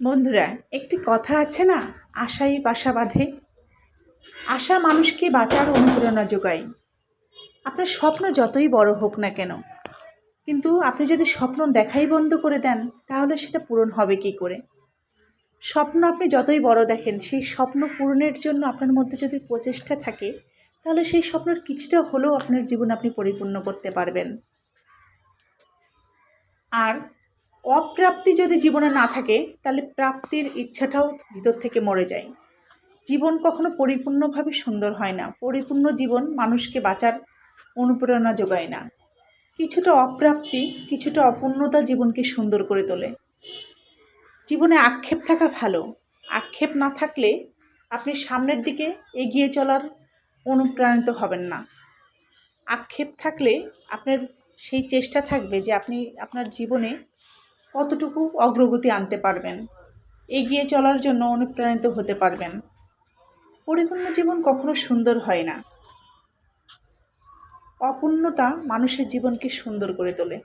বন্ধুরা, একটি কথা আছে না, আশাই বাসা বাঁধে। আশা মানুষকে বাঁচার অনুপ্রেরণা যোগায়। আপনার স্বপ্ন যতই বড় হোক না কেন, কিন্তু আপনি যদি স্বপ্ন দেখাই বন্ধ করে দেন, তাহলে সেটা পূরণ হবে কি করে? স্বপ্ন আপনি যতই বড় দেখেন, সেই স্বপ্ন পূরণের জন্য আপনার মধ্যে যদি প্রচেষ্টা থাকে, তাহলে সেই স্বপ্নের কিছুটা হলেও আপনার জীবন আপনি পরিপূর্ণ করতে পারবেন। আর অপ্রাপ্তি যদি জীবনে না থাকে, তাহলে প্রাপ্তির ইচ্ছাটাও ভিতর থেকে মরে যায়। জীবন কখনো পরিপূর্ণভাবে সুন্দর হয় না। পরিপূর্ণ জীবন মানুষকে বাঁচার অনুপ্রেরণা যোগায় না। কিছুটা অপ্রাপ্তি, কিছুটা অপূর্ণতা জীবনকে সুন্দর করে তোলে। জীবনে আক্ষেপ থাকা ভালো। আক্ষেপ না থাকলে আপনি সামনের দিকে এগিয়ে চলার অনুপ্রাণিত হবেন না। আক্ষেপ থাকলে আপনার সেই চেষ্টা থাকবে যে আপনি আপনার জীবনে কতটুকু অগ্রগতি আনতে পারবেন, এগিয়ে চলার জন্য অনুপ্রাণিত হতে পারবেন। পরিপূর্ণ জীবন কখনো সুন্দর হয় না। অপূর্ণতা মানুষের জীবনকে সুন্দর করে তোলে।